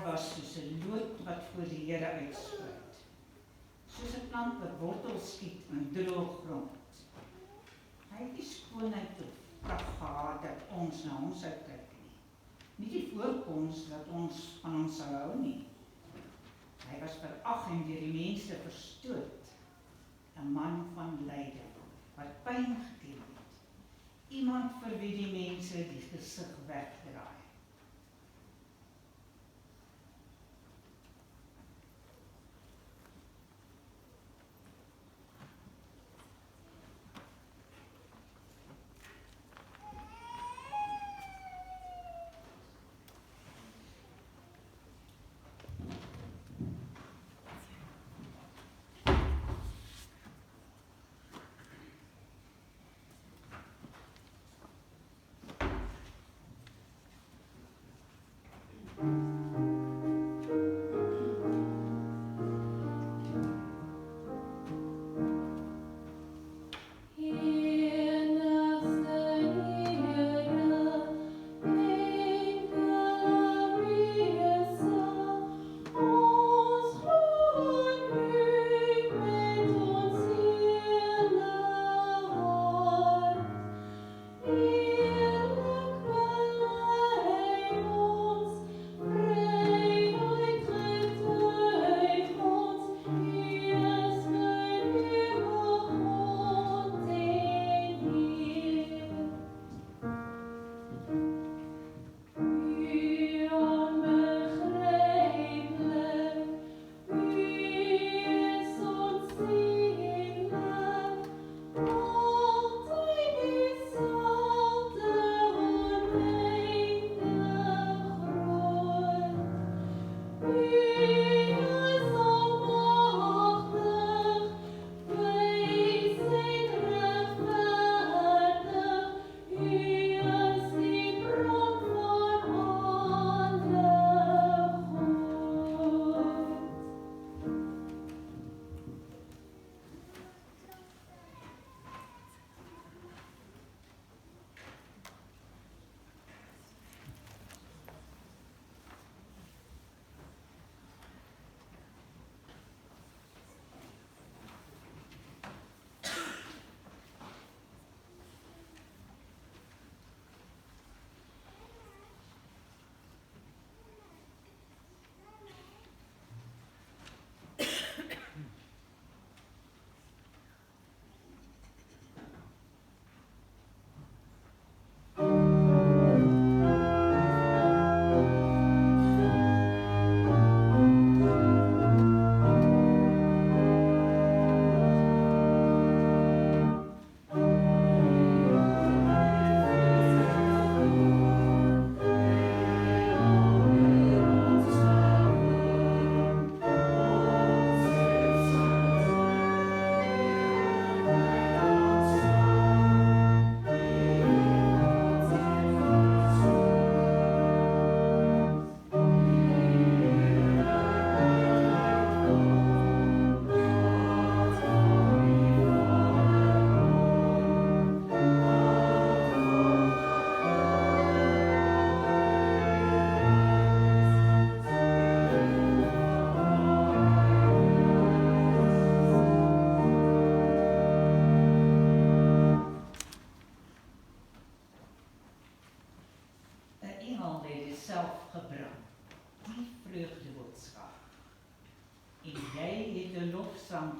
was soos 'n lood wat voor die Here uitspruit, soos 'n plant wat wortels skiet in droë grond. Hy het die skoonheid of pragt gehad dat ons na hom sou kyk nie. Nie die voorkoms dat ons van hom sou hou nie. Hy was verag en deur die mense verstoot, 'n man van lyding, wat pyn geken het, iemand vir wie die mense die gesig wegdraai.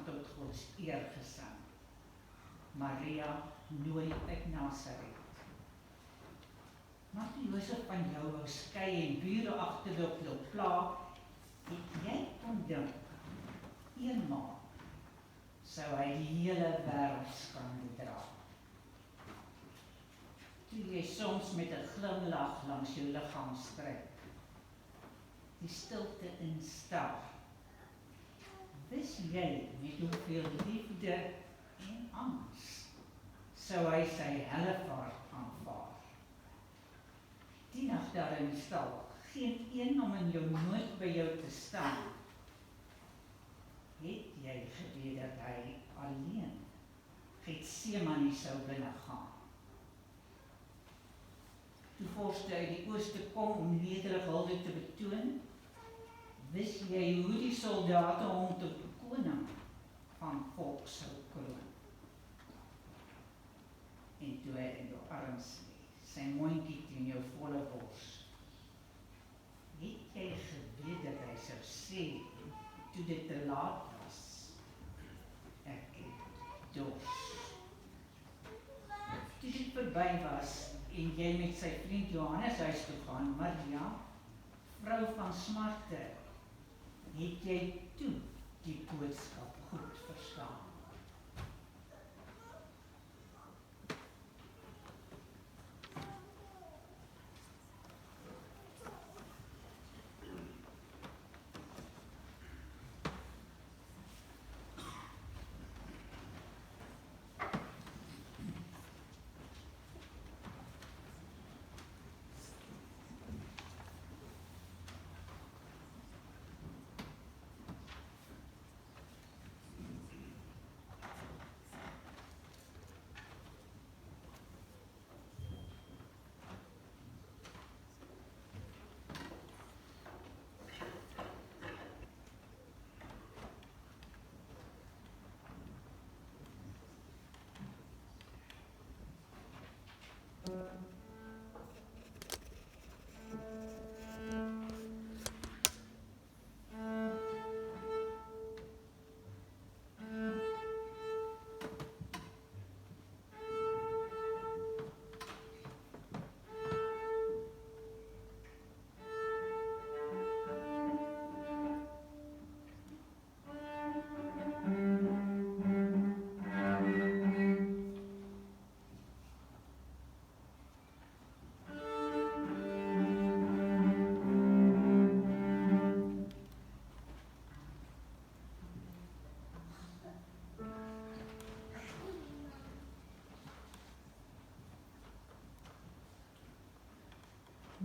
Tot Gods eer gesing. Maria nooit uit Nazareth. Maar toe Josef van jou wou skei en bure agterloop loop pla, het jy kon dink, eenmaal sou hy die hele wêreld skande dra. Toe jy soms met 'n glimlag langs jou liggaam stryk, die stilte instap, wis jy met hoeveel liefde en angs sou hy sy hellevaart aanvaar. Die nag daar in die stal, geen een om in jou nood by jou te staan, het jy geweet dat hy alleen Getsemane sou binnegaan. Toe vorste uit die ooste kom om nederig hulde te betoon, Wist jy hoe die soldate hom tot koning van volk sou kroon? En toe hy in jou arms lê, sy mondjie teen jou volle bors. Het jy geweet dat hy sou sê, toe dit te laat was, ek het dors. Toe dit verby was, en jy met sy vriend Johannes huis toe gaan, Maria, vrou van smarte, het jy toe die boodskap goed verstaan.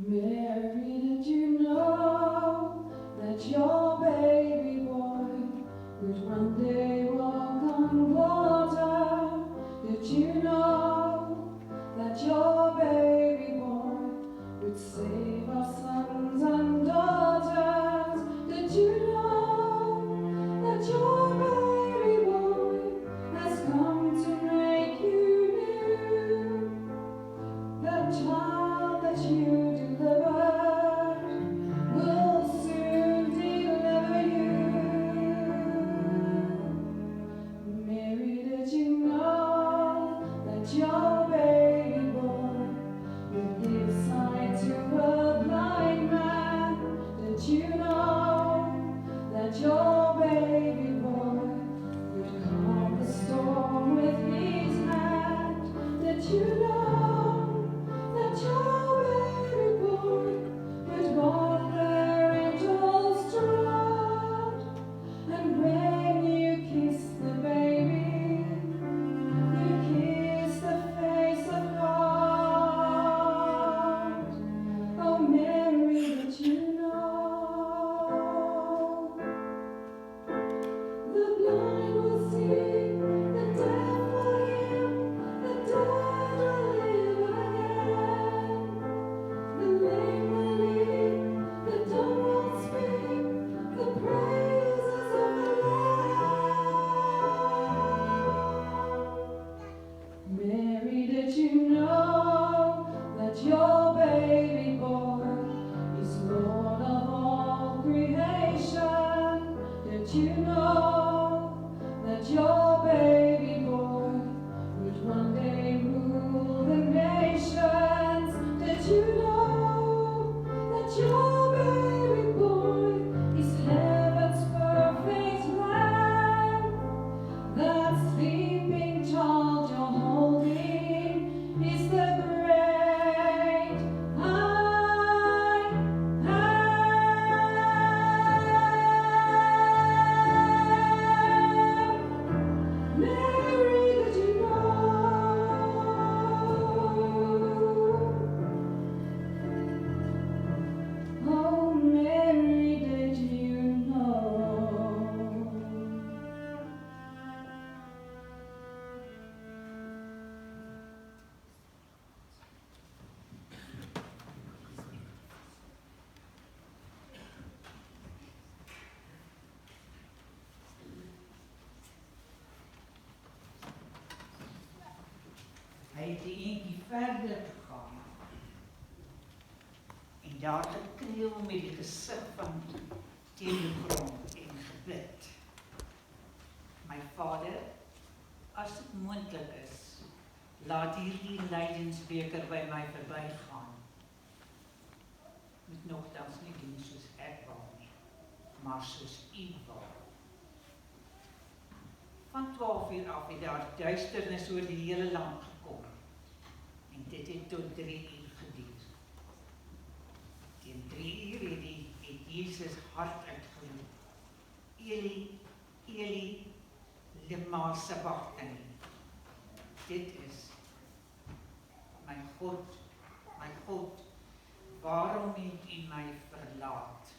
Mary, did you know that your baby boy would one day walk on water? Did you know that your baby boy would save our sons and daughters? Did you know that your baby boy has come to make you new? The child that you delivered will soon deliver you. Mary, did you know that your baby boy will give sight to a blind het 'n entjie verder gegaan. En daar gekniel met die gesig van teen die grond en gebid. My Vader, as dit moontlik is, laat hierdie lydensbeker by my verbygaan. Moet nogtans nie doen soos ek wil nie, maar soos U wil. Van 12 uur af het daar duisternis oor die hele land gekom. En dit het tot 3 uur geduur. Teen 3 uur het Jesus hard uitgeroep. Eli, Eli, lema sabachthani. Dit is, my God, waarom het U my verlaat?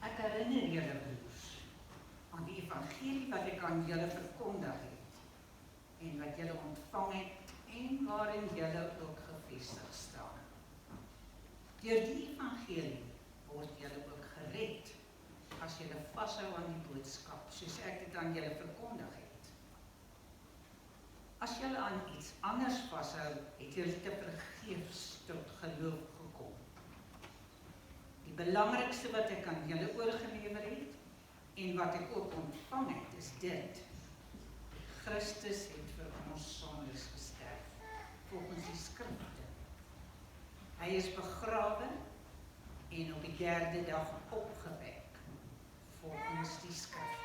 Ek herinner julle broers aan die evangelie wat ek aan julle verkondig het en wat julle ontvang het en waarin julle ook gevestig staan. Deur die evangelie word julle ook gered as julle vashou aan die boodskap soos ek dit aan julle verkondig het. As julle aan iets anders vashou, het julle te vergeefs tot geloof gekom. Die belangrikste wat ek aan julle oorgelewer het en wat ek ook ontvang het, is dit. Christus het vir ons sondes gesterf, volgens die skrifte. Hy is begrawe en op die 3de dag opgewek, volgens die skrifte.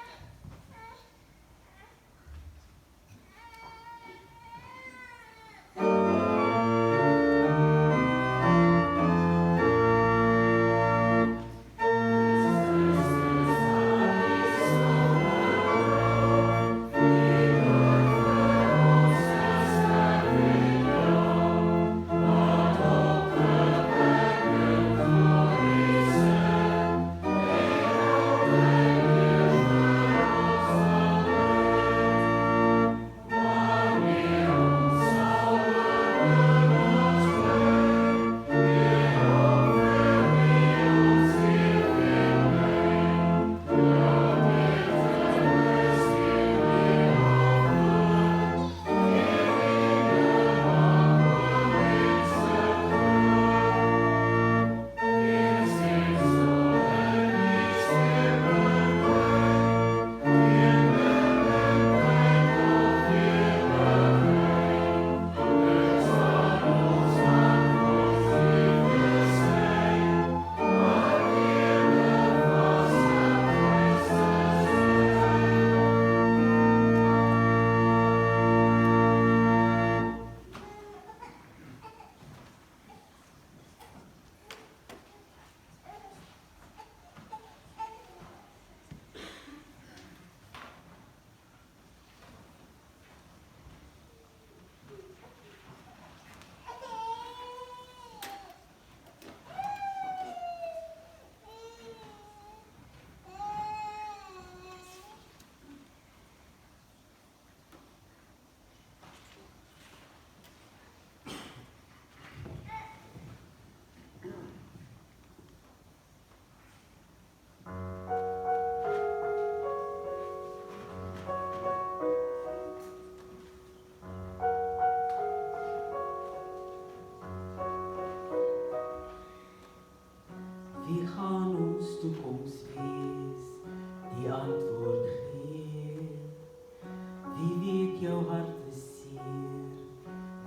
jou hart is seer,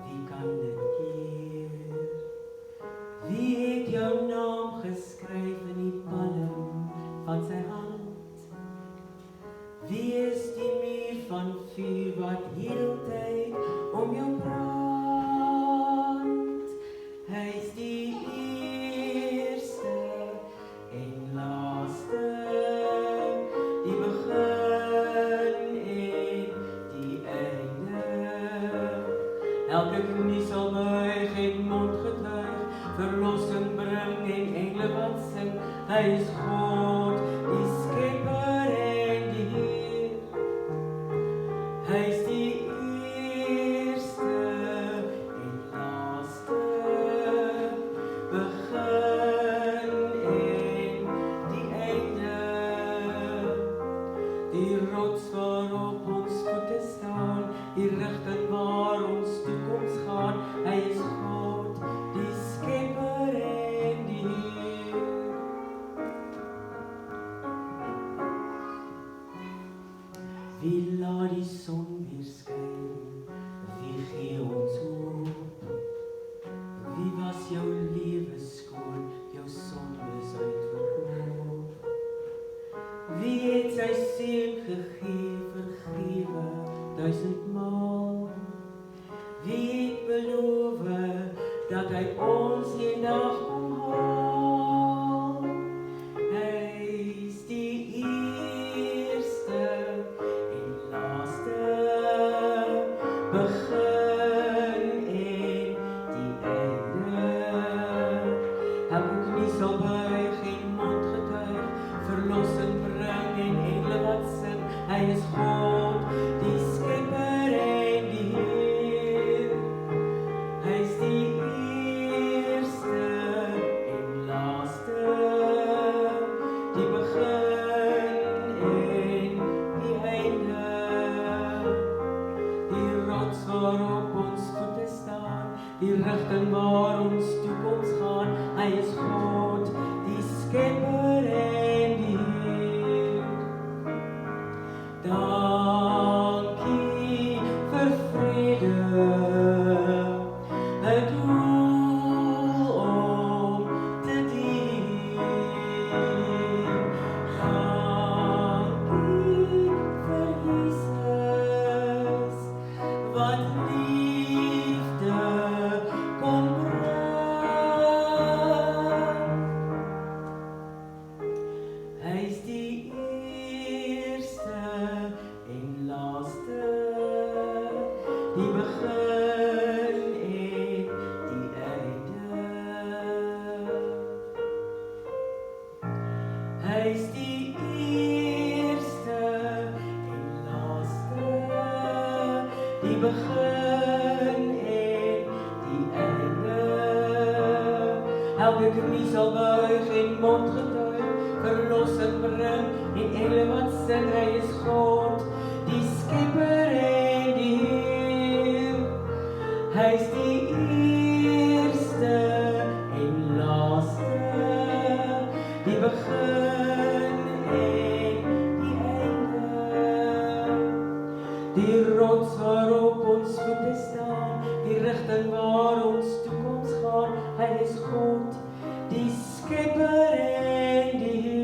wie kan dit keer? Wie het jou naam geskryf in die palm van sy hand? Wie is die muur van vuur wat heeltyd om jou brand? Hy is die eerste en laaste, die begin en die einde. Elke knie sal buig en mond getuig, verlossing bring en engle wat sing. Hy is God, die skepper en die Heer. Hy is die eerste en laaste, begin en die einde. Die rots waarop ons voete staan, die rigting waar ons toekoms gaan. Hy is God, die skepper en die Heer. Wie laat die son weer skyn? Wie gee ons hoop? Wie was jou lewe skoon, jou sondes uitverkoop? Wie het sy seun gegee, vergewe 1000 maal? Wie het beloof dat hy ons eendag kom haal? Hy is die eerste en laaste, begin en die einde. Elke knie sal buig en mond getuig, verlossing bring en engle wat sing. Hy is God, die skepper en die Heer. Hy is die eerste en laaste, die begin en die einde. Die rots waarop ons voete staan, die rigting waar ons toekoms gaan. Hy is God, die skepper en die Heer. Dankie vir vrede, 'n doel om te dien. Dankie vir Jesus, wat liefde kom bring. Hy is die eerste en laaste, die begin en die einde. Hy is die eerste en laaste, die begin en die einde. Elke knie sal buig en mond getuig, verlossing bring en engle wat sing. Hy is God, die skepper en die Heer. Hy is die eerste en laaste, die begin en die einde. Die rots waarop ons voete staan, die rigting waar ons toekoms gaan. Hy is God, die skepper en die Heer.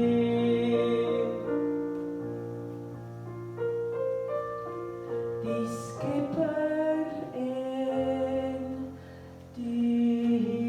Die skepper en die Heer.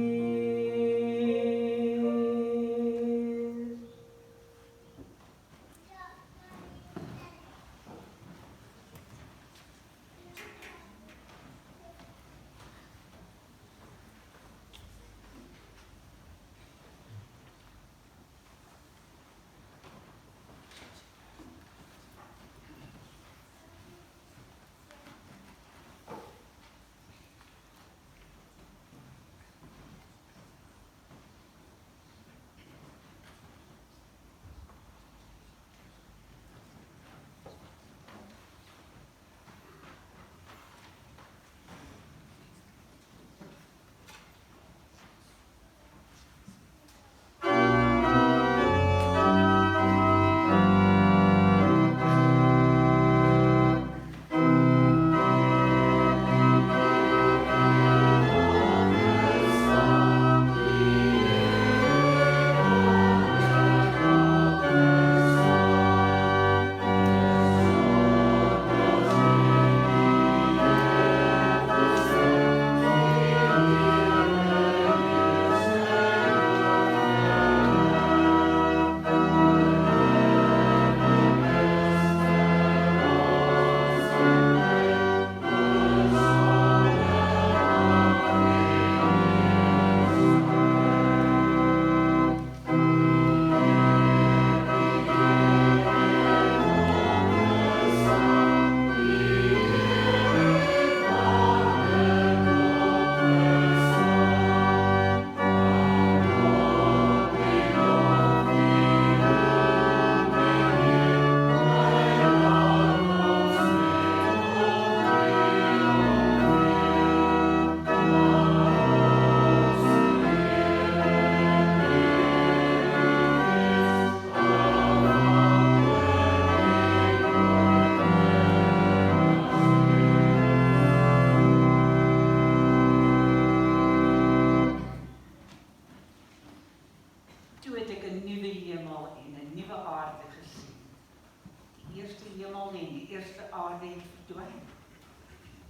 eerste aarde het verdwyn.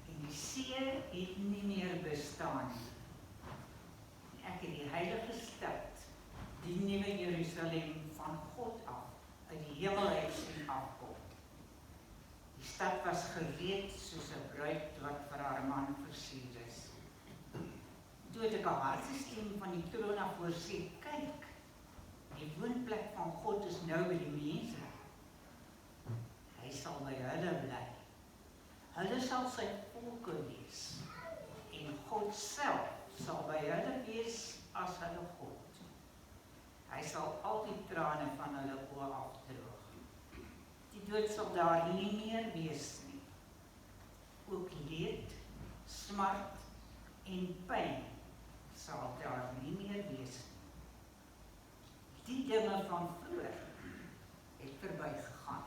En die see het nie meer bestaan nie. Ek het die heilige stad, die nuwe Jerusalem van God af, uit die hemel uit sien afkom. Die stad was gereed soos 'n bruid wat vir haar man versier is. Toe het ek 'n hartsestem van die troon af hoor sê, kyk, die woonplek van God is nou by die mense. Hy sal by hulle bly. Hulle sal sy volke wees. En God self sal by hulle wees as hulle God. Hy sal al die trane van hulle oë afdroog. Die dood sal daar nie meer wees nie. Ook leed, smart en pyn sal daar nie meer wees nie. Die dinge van vroeër het verbygegaan.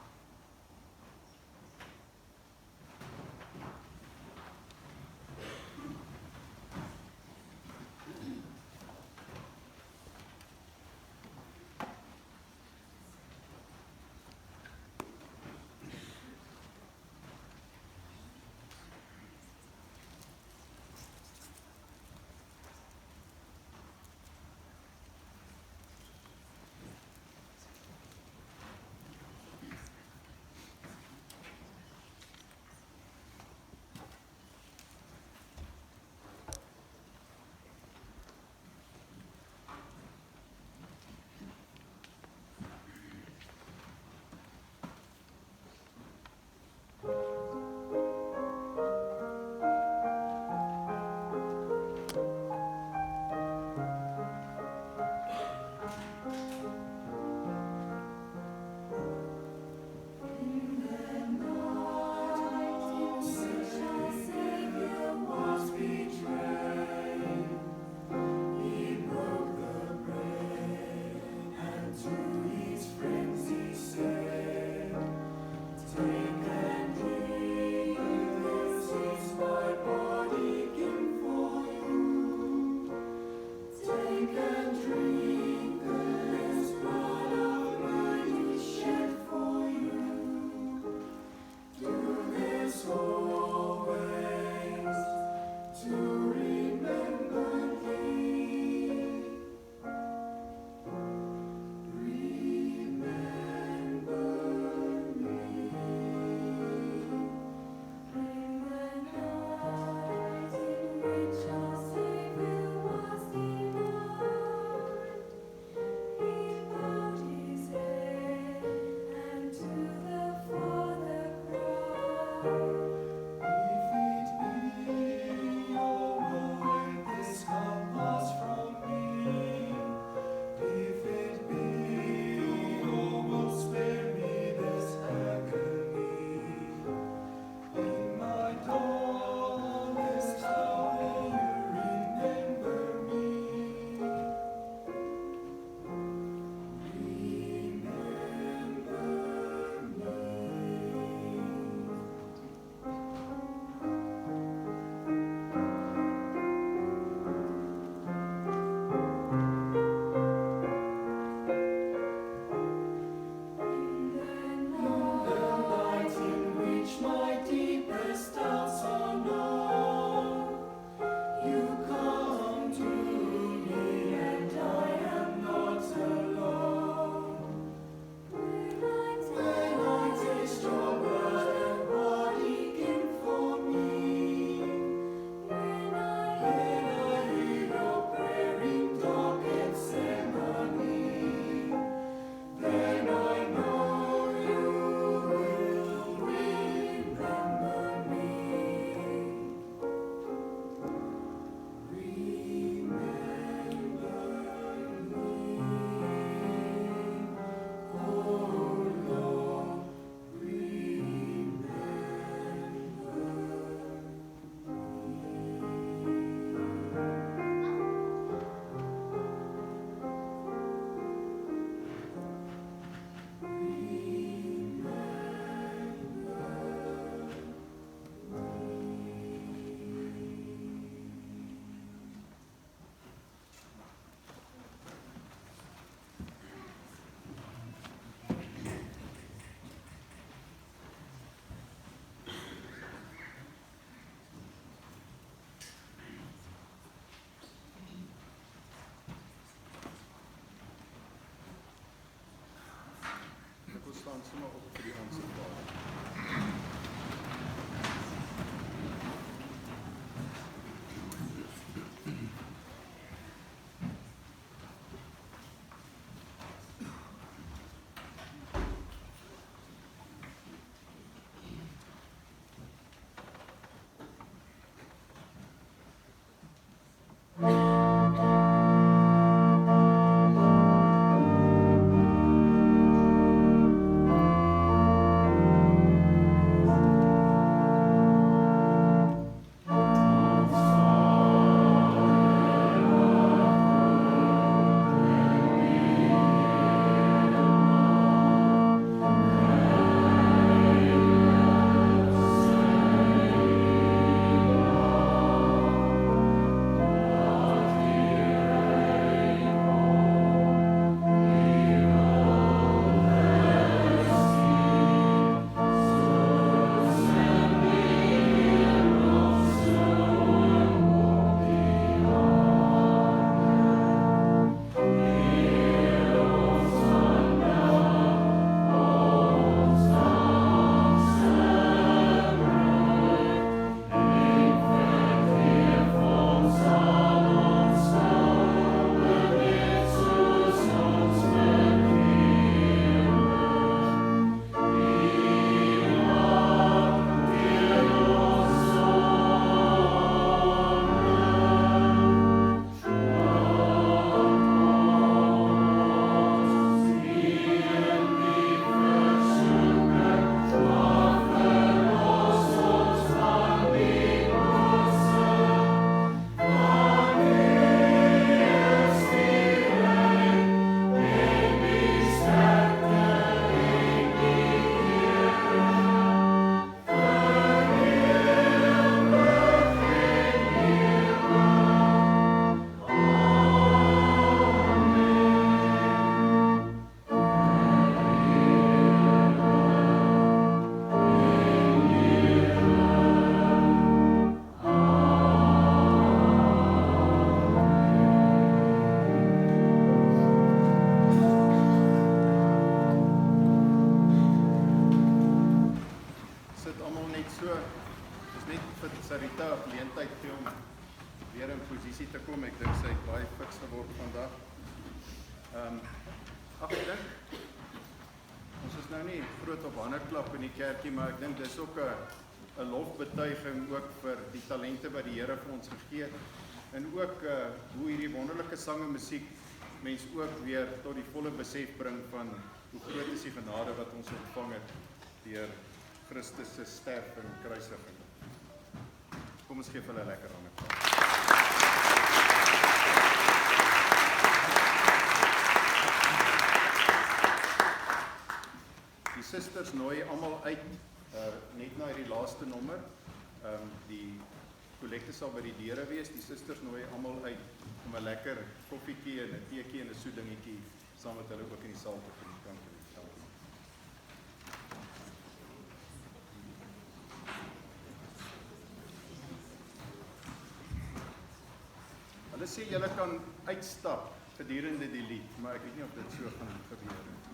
staan sommer op vir die aanspraak. Kerkie, maar ek dink dis ook 'n lofbetuiging ook vir die talente wat die Here vir ons gegee het en ook hoe hierdie wonderlike sang en musiek mens ook weer tot die volle besef bring van hoe groot is die genade wat ons ontvang het deur Christus se sterf en kruisiging. Kom ons gee vir hulle lekker hande klap. Die susters nooi almal uit net na hierdie laaste nommer. Die kollekte sal by die deure wees. Die susters nooi almal uit om 'n lekker koffietjie en 'n teetjie en 'n soedingetjie saam met hulle ook in die saal te geniet. Hulle sê julle kan uitstap gedurende die lied, maar ek weet nie of dit so gaan gebeur nie.